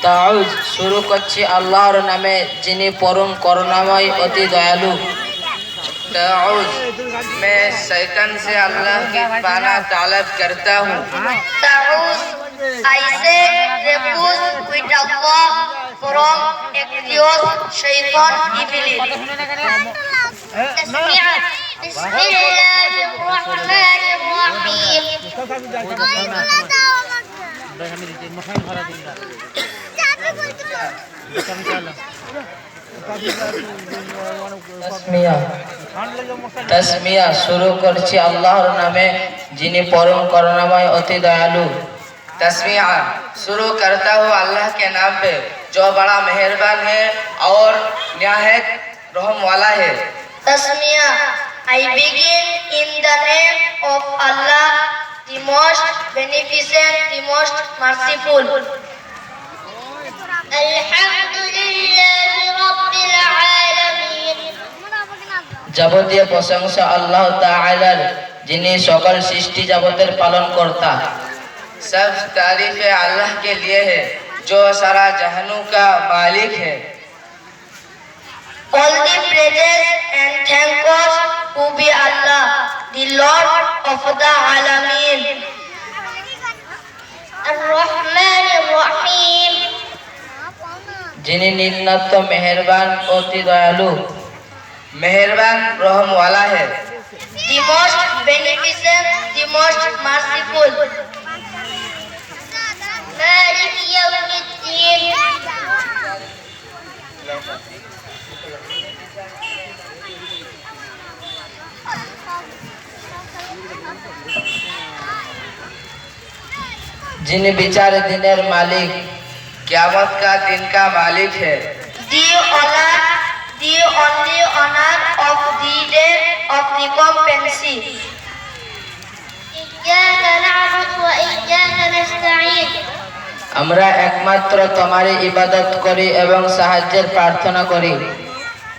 তাউজ শুরু করছি আল্লাহর নামে যিনি পরম করুণাময় অতি দয়ালু। ताउज़ मैं शैतान से अल्लाह की पाना तलब करता हूँ। ताउज़ I say refuge with Allah from accused shaitan iblis. تسميع بسم الله الرحمن الرحيم. Tasmiya शुरू करছি আল্লাহর নামে যিনি পরম করুণাময় অতি দয়ালু। तस्मिया शुरू करता हूँ अल्लाह के नाम पे जो बड़ा मेहरबान है और निहायत रहम वाला है। Tasmiya I begin in the name of Allah, the most beneficent, the most merciful. Alhamdulillahi Rabbil Alamin. যাবতীয় প্রশংসা আল্লাহ তাআলার যিনি সকল সৃষ্টি জগতের পালন কর্তা। सब तारीफें अल्लाह के लिए है जो सारा जहानों का मालिक है। All the praises and thanks to be Allah, the Lord of the Alamin. Ar-Rahman Ar-Rahim. যিনি নিম্নাত্ম মেহেরবান অতি দয়ালু, मेहरबान रहम वाला है। The most beneficent, the most merciful. Malik Yawmiddin. যিনি বিচার দিনের মালিক, কিয়ামত का दिन का मालिक है। The honor, the only honor of the day of recompense. إياك نعبد وإياك نستعين. আমরা একমাত্র তোমারই ইবাদত করি এবং সাহায্যের প্রার্থনা করি।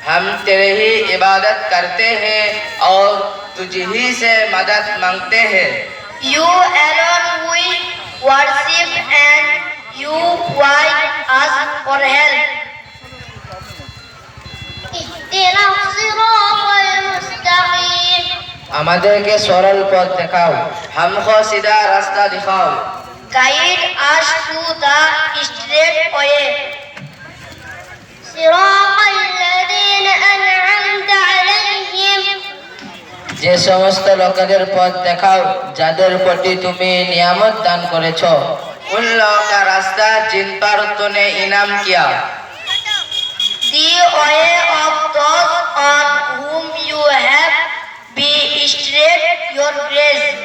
हम तेरे ही इबादत करते हैं और तुझ ही से मदद मांगते हैं। You alone we worship and you why us for help. اهدنا الصراط المستقيم. আমাদেরকে সরল পথ দেখাও। हमको सीधा रास्ता दिखाओ। Guide us to the straight way. صراط الذين أنعمت عليهم. যে সমস্ত লোকেদের পথ দেখাও যাদের প্রতি তুমি নিয়ামত দান করেছো। उन लोगों का रास्ता जिन पर तूने इनाम किया। The way of those on whom you have be straight your grace.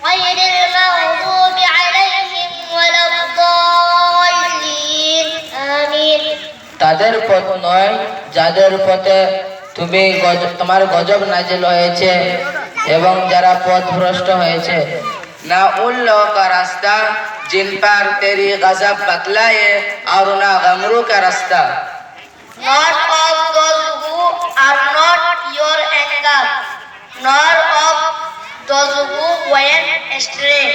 غير المغضوب عليهم ولا الضالين. آمين. তাদের পথ নয় যাদের পথে তুমি তোমার গজব নাজিল হয়েছে এবং যারা পথভ্রষ্ট হয়েছে। ना उन लोगों का रास्ता जिन पर तेरी गजब बतलाए और ना गमरू का रास्ता। Not of those who are not your anger, nor of those who went astray.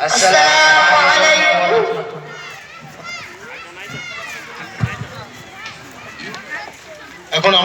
अस्सलामु अलैकुम।